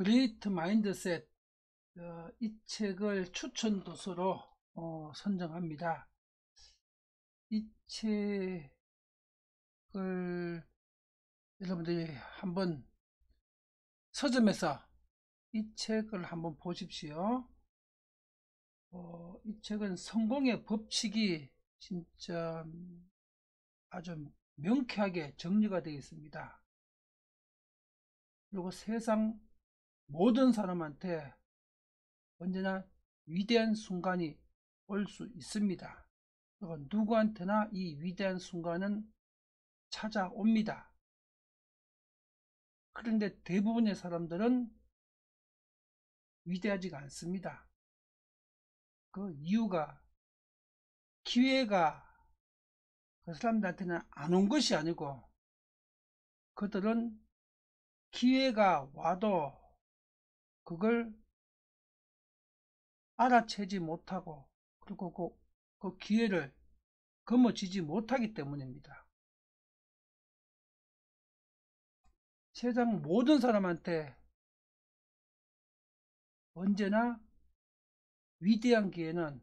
그레이트 마인드셋 이 책을 추천 도서로 선정합니다. 이 책을 여러분들이 한번 서점에서 이 책을 한번 보십시오. 이 책은 성공의 법칙이 진짜 아주 명쾌하게 정리가 되어 있습니다. 그리고 세상 모든 사람한테 언제나 위대한 순간이 올 수 있습니다. 그리고 누구한테나 이 위대한 순간은 찾아옵니다. 그런데 대부분의 사람들은 위대하지가 않습니다. 그 이유가 기회가 그 사람들한테는 안 온 것이 아니고 그들은 기회가 와도 그걸 알아채지 못하고 그리고 그 기회를 거머쥐지 못하기 때문입니다. 세상 모든 사람한테 언제나 위대한 기회는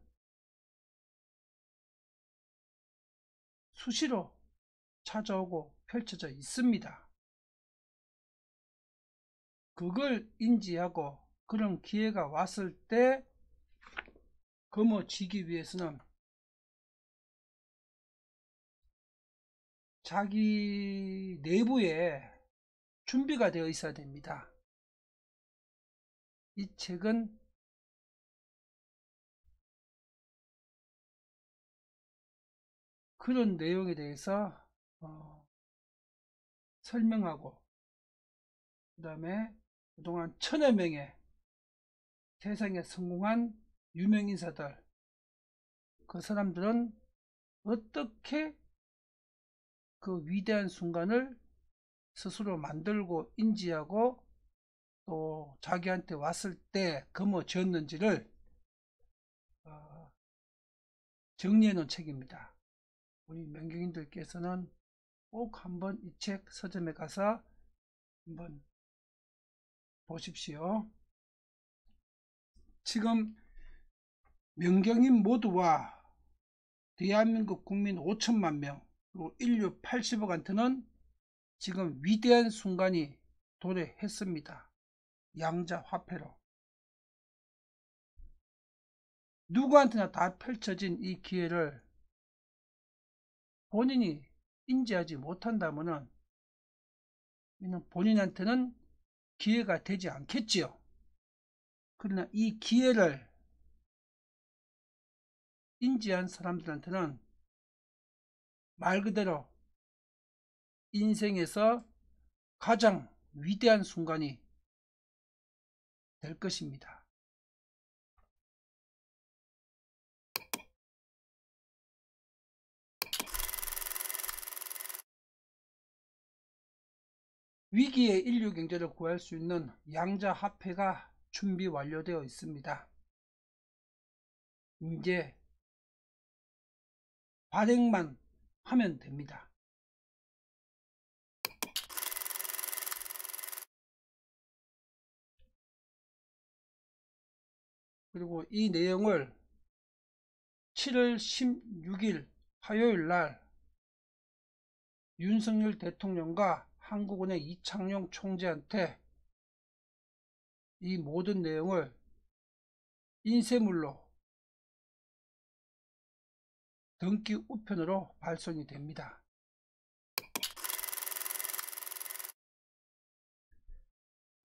수시로 찾아오고 펼쳐져 있습니다. 그걸 인지하고 그런 기회가 왔을 때 거머쥐기 위해서는 자기 내부에 준비가 되어 있어야 됩니다. 이 책은 그런 내용에 대해서 설명하고 그 다음에 그동안 1000여 명의 세상에 성공한 유명인사들 그 사람들은 어떻게 그 위대한 순간을 스스로 만들고 인지하고 또 자기한테 왔을 때 거머쥐었는지를 정리해 놓은 책입니다. 우리 명경인들께서는 꼭 한번 이 책 서점에 가서 한번 보십시오. 지금 명경인 모두와 대한민국 국민 5천만 명 그리고 인류 80억한테는 지금 위대한 순간이 도래했습니다. 양자 화폐로 누구한테나 다 펼쳐진 이 기회를 본인이 인지하지 못한다면 본인한테는 기회가 되지 않겠지요. 그러나 이 기회를 인지한 사람들한테는 말 그대로 인생에서 가장 위대한 순간이 될 것입니다. 위기의 인류 경제를 구할 수 있는 양자 화폐가 준비 완료되어 있습니다. 이제 발행만 하면 됩니다. 그리고 이 내용을 7월 16일 화요일 날 윤석열 대통령과 한국은행 이창용 총재한테 이 모든 내용을 인쇄물로 등기 우편으로 발송이 됩니다.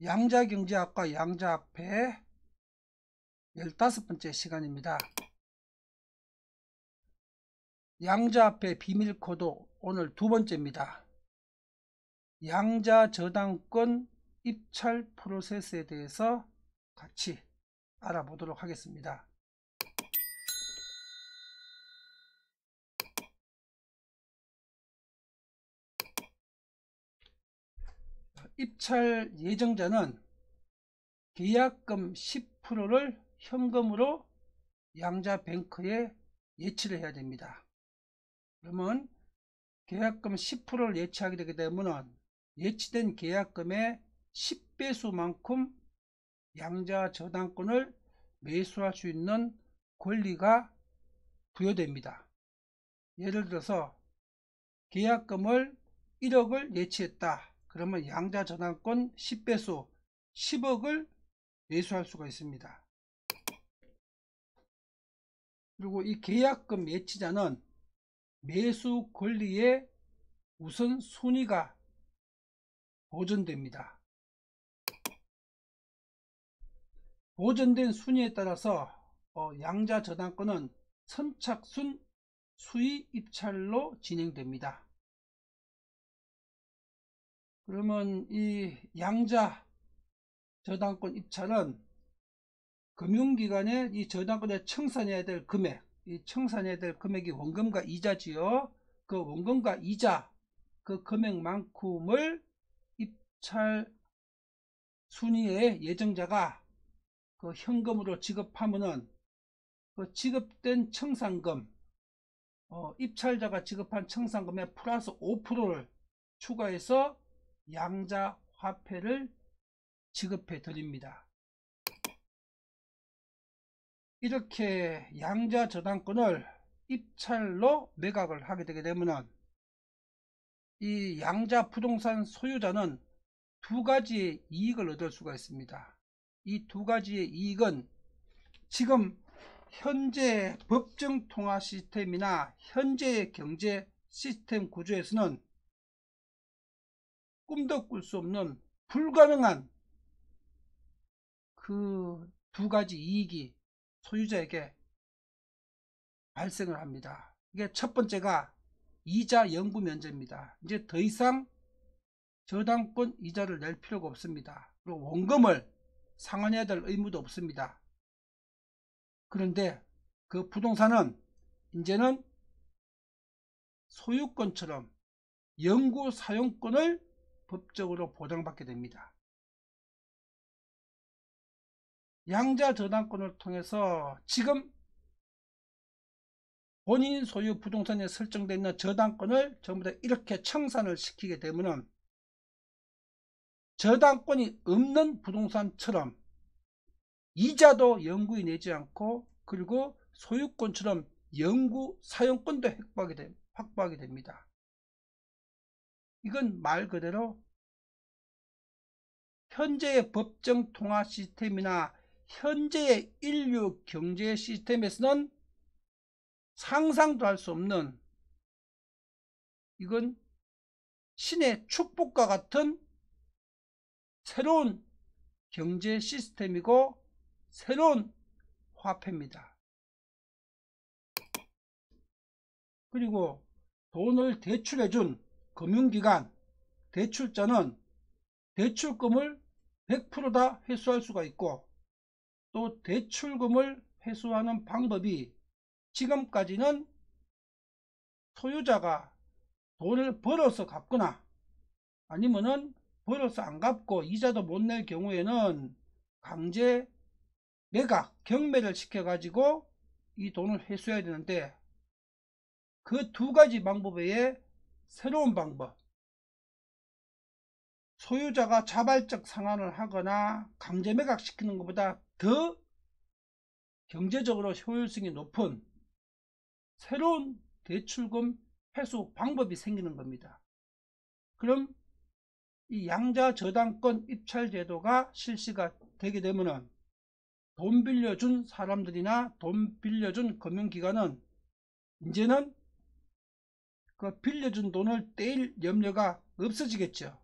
양자경제학과 양자화폐 15번째 시간입니다. 양자화폐 비밀코드 오늘 2번째입니다. 양자저당권 입찰 프로세스에 대해서 같이 알아보도록 하겠습니다. 입찰 예정자는 계약금 10%를 현금으로 양자뱅크에 예치를 해야 됩니다. 그러면 계약금 10%를 예치하게 되게 되면 예치된 계약금의 10배수만큼 양자 저당권을 매수할 수 있는 권리가 부여됩니다. 예를 들어서 계약금을 1억을 예치했다. 그러면 양자 저당권 10배수 10억을 매수할 수가 있습니다. 그리고 이 계약금 예치자는 매수 권리의 우선순위가 보존됩니다. 보존된 순위에 따라서 양자 저당권은 선착순 수의 입찰로 진행됩니다. 그러면 이 양자 저당권 입찰은 금융기관에 이 저당권에 청산해야 될 금액, 이 청산해야 될 금액이 원금과 이자지요. 그 원금과 이자, 그 금액만큼을 입찰 순위의 예정자가 그 현금으로 지급하면은 그 지급된 청산금, 입찰자가 지급한 청산금에 플러스 5%를 추가해서 양자 화폐를 지급해 드립니다. 이렇게 양자 저당권을 입찰로 매각을 하게 되게 되면은 이 양자 부동산 소유자는 두 가지의 이익을 얻을 수가 있습니다. 이 두 가지의 이익은 지금 현재 법정 통화 시스템이나 현재의 경제 시스템 구조에서는 꿈도 꿀 수 없는 불가능한 그 두 가지 이익이 소유자에게 발생을 합니다. 이게 첫 번째가 이자 연구 면제입니다. 이제 더 이상 저당권 이자를 낼 필요가 없습니다. 그리고 원금을 상환해야 될 의무도 없습니다. 그런데 그 부동산은 이제는 소유권처럼 영구 사용권을 법적으로 보장받게 됩니다. 양자 저당권을 통해서 지금 본인 소유 부동산에 설정되어 있는 저당권을 전부 다 이렇게 청산을 시키게 되면 저당권이 없는 부동산처럼 이자도 영구히 내지 않고 그리고 소유권처럼 영구 사용권도 확보하게 됩니다. 이건 말 그대로 현재의 법정 통화 시스템이나 현재의 인류 경제 시스템에서는 상상도 할 수 없는, 이건 신의 축복과 같은 새로운 경제 시스템이고 새로운 화폐입니다. 그리고 돈을 대출해준 금융기관, 대출자는 대출금을 100% 다 회수할 수가 있고 또 대출금을 회수하는 방법이 지금까지는 소유자가 돈을 벌어서 갚거나 아니면은 벌어서 안 갚고 이자도 못 낼 경우에는 강제 매각, 경매를 시켜가지고 이 돈을 회수해야 되는데 그 두 가지 방법 외에 새로운 방법, 소유자가 자발적 상환을 하거나 강제 매각시키는 것보다 더 경제적으로 효율성이 높은 새로운 대출금 회수 방법이 생기는 겁니다. 그럼 이 양자 저당권 입찰 제도가 실시가 되게 되면은 돈 빌려준 사람들이나 돈 빌려준 금융기관은 이제는 그 빌려준 돈을 떼일 염려가 없어지겠죠.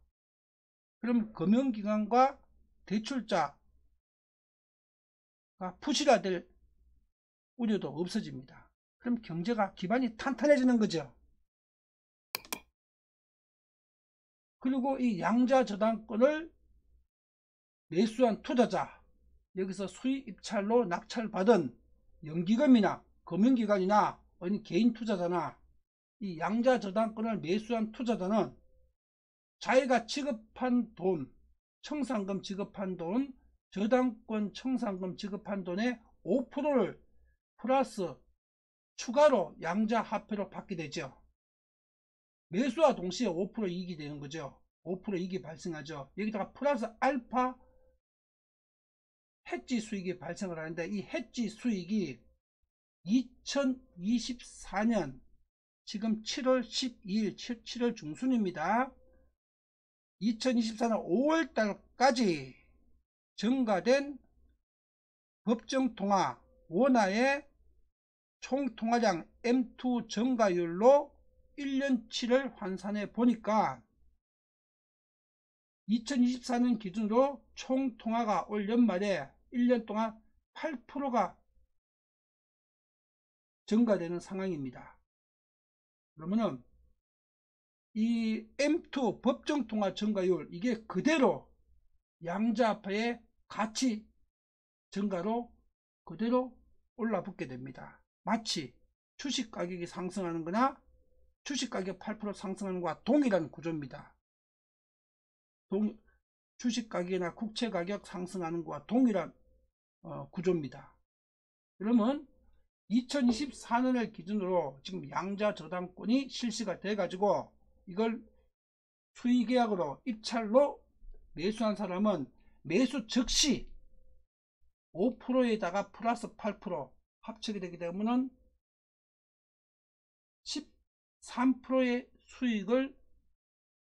그럼 금융기관과 대출자가 부실화될 우려도 없어집니다. 그럼 경제가 기반이 탄탄해지는 거죠. 그리고 이 양자 저당권을 매수한 투자자, 여기서 수익 입찰로 낙찰받은 연기금이나 금융기관이나 아니 개인 투자자나 이 양자 저당권을 매수한 투자자는 자기가 지급한 돈, 청산금 지급한 돈, 저당권 청산금 지급한 돈의 5%를 플러스 추가로 양자 화폐로 받게 되죠. 매수와 동시에 5% 이익이 되는 거죠. 5% 이익이 발생하죠. 여기다가 플러스 알파 해지 수익이 발생을 하는데, 이 해지 수익이 2024년 지금 7월 12일 7월 중순입니다. 2024년 5월달까지 증가된 법정통화 원화의 총통화량 M2 증가율로 1년치를 환산해 보니까 2024년 기준으로 총통화가 올 연말에 1년 동안 8%가 증가되는 상황입니다. 그러면은 이 M2 법정통화 증가율, 이게 그대로 양자화폐의 가치 증가로 그대로 올라붙게 됩니다. 마치 주식 가격이 상승하는 거나 주식 가격 8% 상승하는 것과 동일한 구조입니다. 주식 가격이나 국채 가격 상승하는 것과 동일한 구조입니다. 그러면 2024년을 기준으로 지금 양자 저당권이 실시가 돼 가지고 이걸 수의계약으로 입찰로 매수한 사람은 매수 즉시 5%에다가 플러스 8% 합치게 되게 되면 13%의 수익을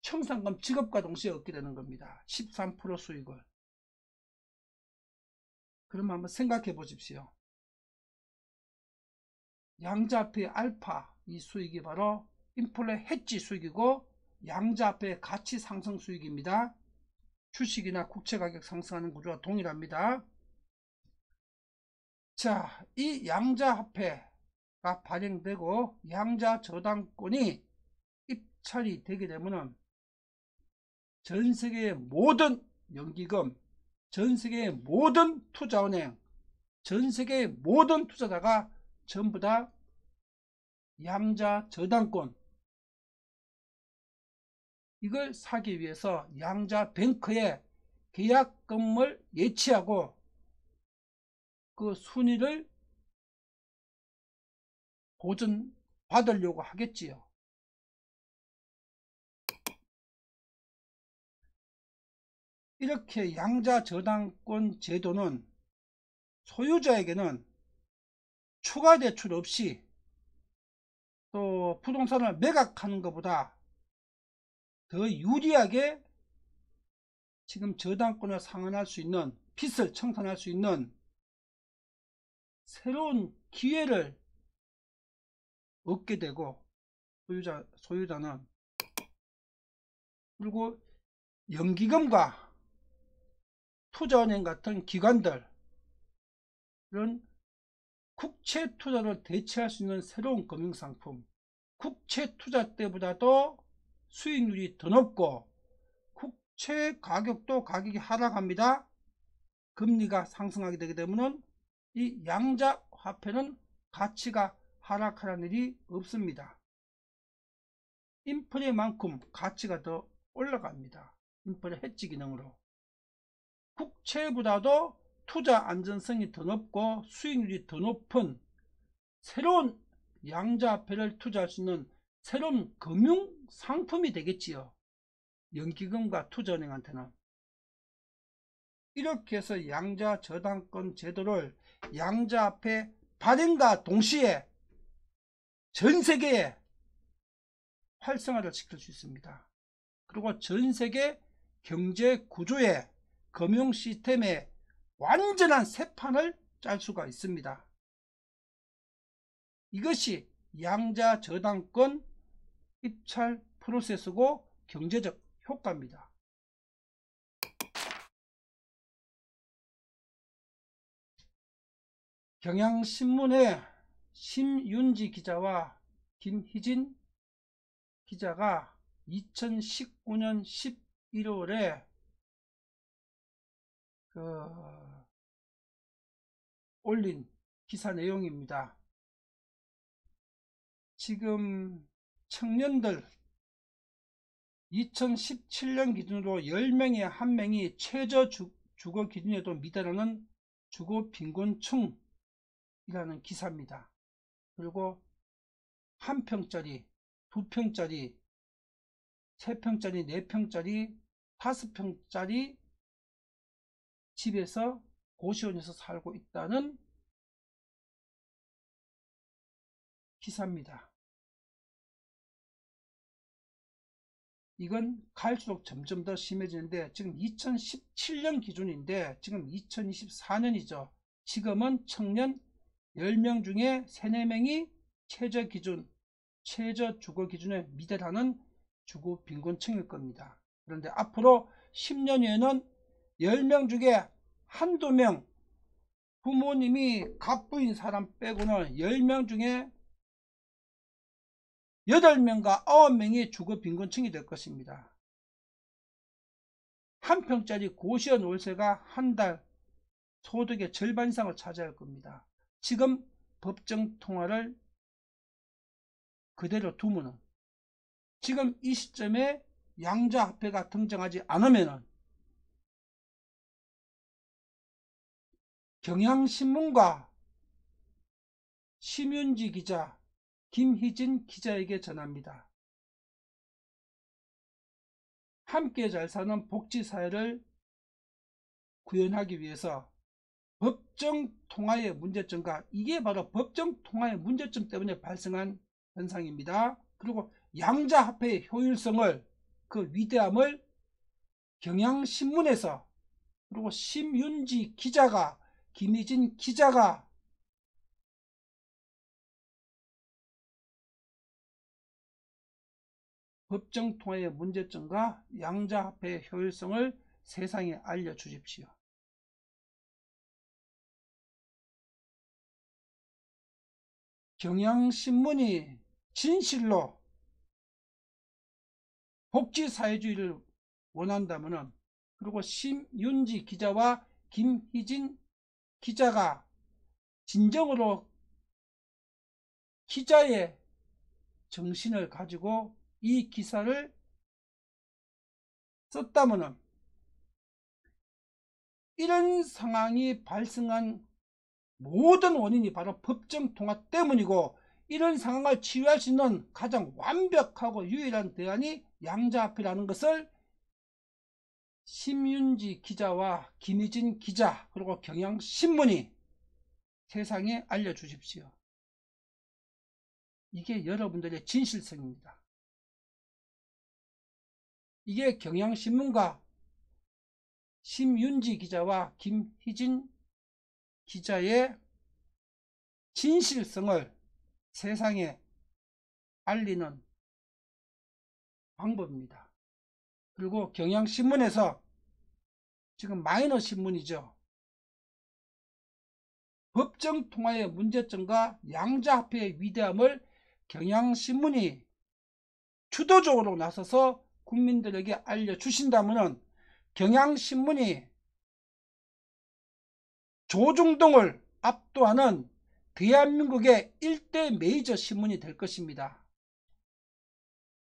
청산금 지급과 동시에 얻게 되는 겁니다. 13% 수익을. 그러면 한번 생각해 보십시오. 양자화폐 알파, 이 수익이 바로 인플레 해지 수익이고 양자화폐 가치 상승 수익입니다. 주식이나 국채 가격 상승하는 구조와 동일합니다. 자, 이 양자화폐가 발행되고 양자 저당권이 입찰이 되게 되면은 전 세계의 모든 연기금, 전 세계의 모든 투자은행, 전 세계의 모든 투자자가 전부 다 양자 저당권, 이걸 사기 위해서 양자 뱅크에 계약금을 예치하고 그 순위를 보전받으려고 하겠지요. 이렇게 양자 저당권 제도는 소유자에게는 추가 대출 없이 또 부동산을 매각하는 것보다 더 유리하게 지금 저당권을 상환할 수 있는, 빚을 청산할 수 있는 새로운 기회를 얻게 되고, 소유자는, 그리고 연기금과 투자은행 같은 기관들, 이런 국채 투자를 대체할 수 있는 새로운 금융상품, 국채 투자 때보다도 수익률이 더 높고 국채 가격도 가격이 하락합니다. 금리가 상승하게 되게 되면 이 양자 화폐는 가치가 하락하는 일이 없습니다. 인플레만큼 가치가 더 올라갑니다. 인플레 해지 기능으로. 국채보다도 투자 안전성이 더 높고 수익률이 더 높은 새로운 양자화폐를 투자할 수 있는 새로운 금융 상품이 되겠지요. 연기금과 투자은행한테는. 이렇게 해서 양자 저당권 제도를 양자화폐 발행과 동시에 전 세계에 활성화를 시킬 수 있습니다. 그리고 전 세계 경제 구조에, 금융 시스템에 완전한 새판을 짤 수가 있습니다. 이것이 양자 저당권 입찰 프로세스고 경제적 효과입니다. 경향신문의 심윤지 기자와 김희진 기자가 2019년 11월에 올린 기사 내용입니다. 지금 청년들 2017년 기준으로 10명에 1명이 최저 주거 기준에도 미달하는 주거 빈곤층이라는 기사입니다. 그리고 1평짜리, 2평짜리, 3평짜리, 4평짜리, 5평짜리 집에서 고시원에서 살고 있다는 기사입니다. 이건 갈수록 점점 더 심해지는데 지금 2017년 기준인데 지금 2024년이죠. 지금은 청년 10명 중에 3, 4명이 최저 주거 기준에 미달하는 주거 빈곤층일 겁니다. 그런데 앞으로 10년 후에는 10명 중에 한두 명, 부모님이 갑부인 사람 빼고는 10명 중에 8명과 9명이 주거 빈곤층이 될 것입니다. 한 평짜리 고시원 월세가 한 달 소득의 절반 이상을 차지할 겁니다. 지금 법정 통화를 그대로 두면은 지금 이 시점에 양자화폐가 등장하지 않으면은 경향신문과 심윤지 기자, 김희진 기자에게 전합니다. 함께 잘 사는 복지사회를 구현하기 위해서 법정 통화의 문제점과 이게 바로 법정 통화의 문제점 때문에 발생한 현상입니다. 그리고 양자화폐의 효율성을 그 위대함을 경향신문에서 그리고 심윤지 기자가 김희진 기자가 법정 통화의 문제점과 양자화폐의 효율성을 세상에 알려주십시오. 경향신문이 진실로 복지사회주의를 원한다면 그리고 심윤지 기자와 김희진 기자가 진정으로 기자의 정신을 가지고 이 기사를 썼다면 이런 상황이 발생한 모든 원인이 바로 법정 통화 때문이고 이런 상황을 치유할 수 있는 가장 완벽하고 유일한 대안이 양자화폐라는 것을 심윤지 기자와 김희진 기자 그리고 경향신문이 세상에 알려주십시오. 이게 여러분들의 진실성입니다. 이게 경향신문과 심윤지 기자와 김희진 기자의 진실성을 세상에 알리는 방법입니다. 그리고 경향신문에서 지금 마이너 신문이죠. 법정 통화의 문제점과 양자화폐의 위대함을 경향신문이 주도적으로 나서서 국민들에게 알려주신다면 경향신문이 조중동을 압도하는 대한민국의 일대 메이저 신문이 될 것입니다.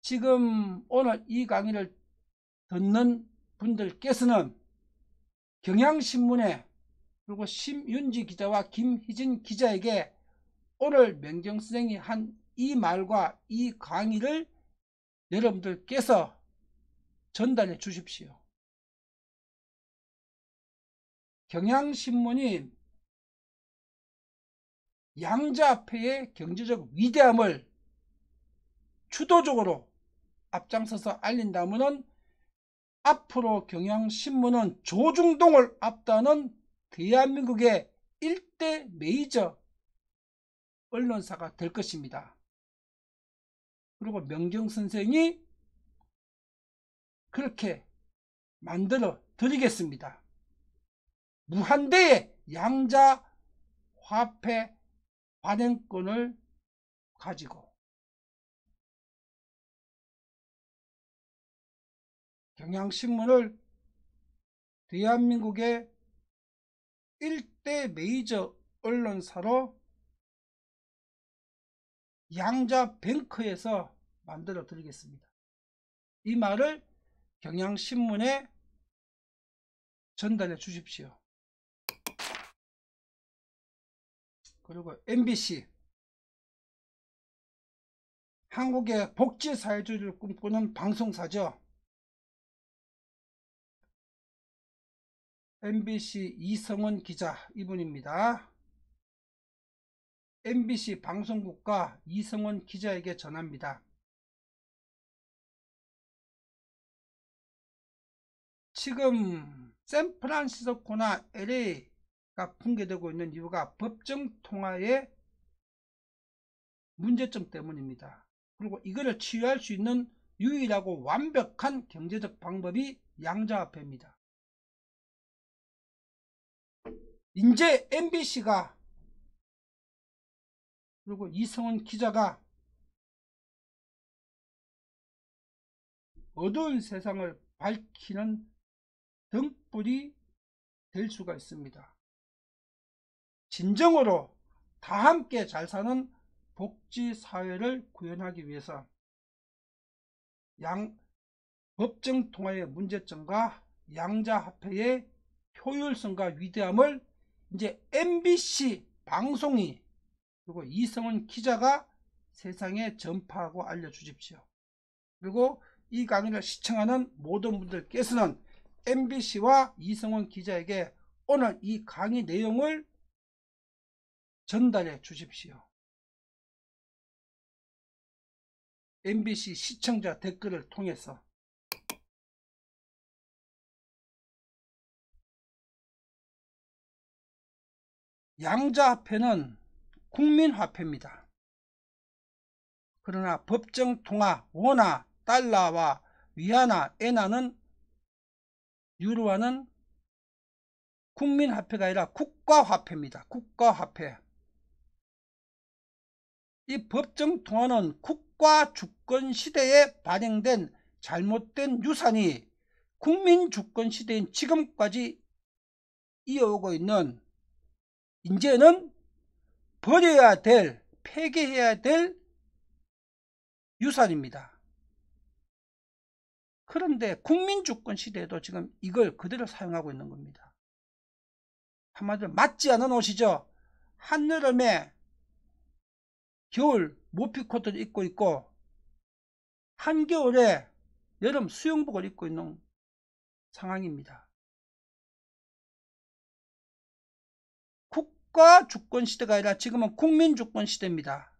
지금 오늘 이 강의를 듣는 분들께서는 경향신문에 그리고 심윤지 기자와 김희진 기자에게 오늘 명정선생이 한 이 말과 이 강의를 여러분들께서 전달해 주십시오. 경향신문이 양자화폐의 경제적 위대함을 주도적으로 앞장서서 알린다면 앞으로 경향신문은 조중동을 압도하는 대한민국의 일대 메이저 언론사가 될 것입니다. 그리고 명정선생이 그렇게 만들어 드리겠습니다. 무한대의 양자화폐 발행권을 가지고 경향신문을 대한민국의 일대 메이저 언론사로 양자뱅크에서 만들어 드리겠습니다. 이 말을 경향신문에 전달해 주십시오. 그리고 MBC 한국의 복지사회주의를 꿈꾸는 방송사죠. MBC 이성원 기자, 이분입니다. MBC 방송국과 이성원 기자에게 전합니다. 지금 샌프란시스코나 LA가 붕괴되고 있는 이유가 법정 통화의 문제점 때문입니다. 그리고 이거를 치유할 수 있는 유일하고 완벽한 경제적 방법이 양자화폐입니다. 이제 MBC가 그리고 이성원 기자가 어두운 세상을 밝히는 등불이 될 수가 있습니다. 진정으로 다 함께 잘 사는 복지사회를 구현하기 위해서 법정 통화의 문제점과 양자화폐의 효율성과 위대함을 이제 MBC 방송이 그리고 이성원 기자가 세상에 전파하고 알려주십시오. 그리고 이 강의를 시청하는 모든 분들께서는 MBC와 이성원 기자에게 오늘 이 강의 내용을 전달해 주십시오. MBC 시청자 댓글을 통해서. 양자화폐는 국민화폐입니다. 그러나 법정통화 원화, 달러와 위안화, 엔화는 유로화는 국민화폐가 아니라 국가화폐입니다. 국가화폐. 이 법정통화는 국가주권시대에 발행된 잘못된 유산이 국민주권시대인 지금까지 이어오고 있는 이제는 버려야 될, 폐기해야 될 유산입니다. 그런데 국민주권 시대에도 지금 이걸 그대로 사용하고 있는 겁니다. 한마디로 맞지 않은 옷이죠. 한여름에 겨울 모피코트를 입고 있고 한겨울에 여름 수영복을 입고 있는 상황입니다. 국가주권 시대가 아니라 지금은 국민주권 시대입니다.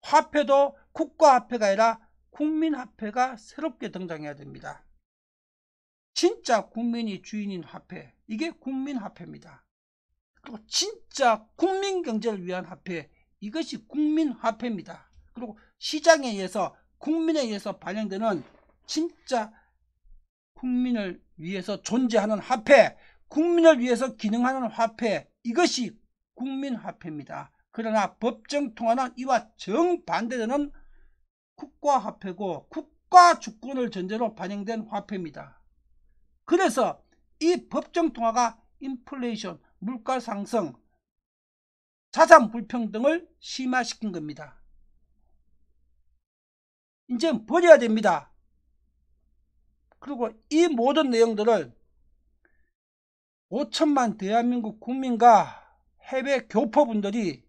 화폐도 국가화폐가 아니라 국민화폐가 새롭게 등장해야 됩니다. 진짜 국민이 주인인 화폐, 이게 국민화폐입니다. 그리고 진짜 국민경제를 위한 화폐, 이것이 국민화폐입니다. 그리고 시장에 의해서 국민에 의해서 발행되는 진짜 국민을 위해서 존재하는 화폐, 국민을 위해서 기능하는 화폐, 이것이 국민화폐입니다. 그러나 법정통화는 이와 정반대되는 국가화폐고 국가주권을 전제로 발행된 화폐입니다. 그래서 이 법정통화가 인플레이션, 물가상승, 자산 불평등을 심화시킨 겁니다. 이제 버려야 됩니다. 그리고 이 모든 내용들을 5천만 대한민국 국민과 해외 교포분들이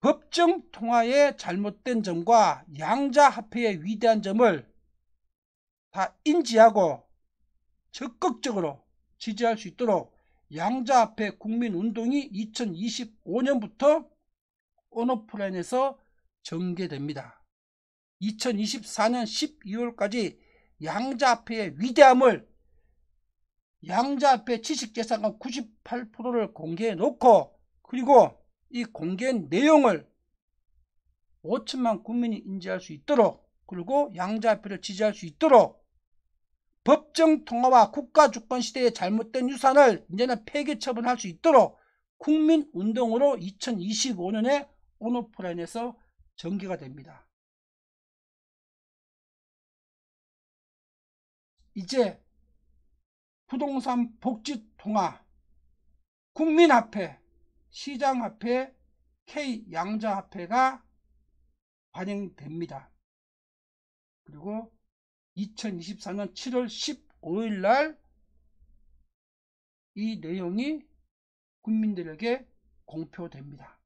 법정통화의 잘못된 점과 양자화폐의 위대한 점을 다 인지하고 적극적으로 지지할 수 있도록 양자화폐 국민운동이 2025년부터 온오프라인에서 전개됩니다. 2024년 12월까지 양자화폐의 위대함을, 양자화폐 지식재산권 98%를 공개해 놓고, 그리고 이 공개한 내용을 5천만 국민이 인지할 수 있도록, 그리고 양자화폐를 지지할 수 있도록 법정통화와 국가주권 시대의 잘못된 유산을 이제는 폐기 처분할 수 있도록 국민운동으로 2025년에 온오프라인에서 전개가 됩니다. 이제 부동산 복지통화, 국민화폐, 시장화폐, K양자화폐가 발행됩니다. 그리고 2024년 7월 15일 날 이 내용이 국민들에게 공표됩니다.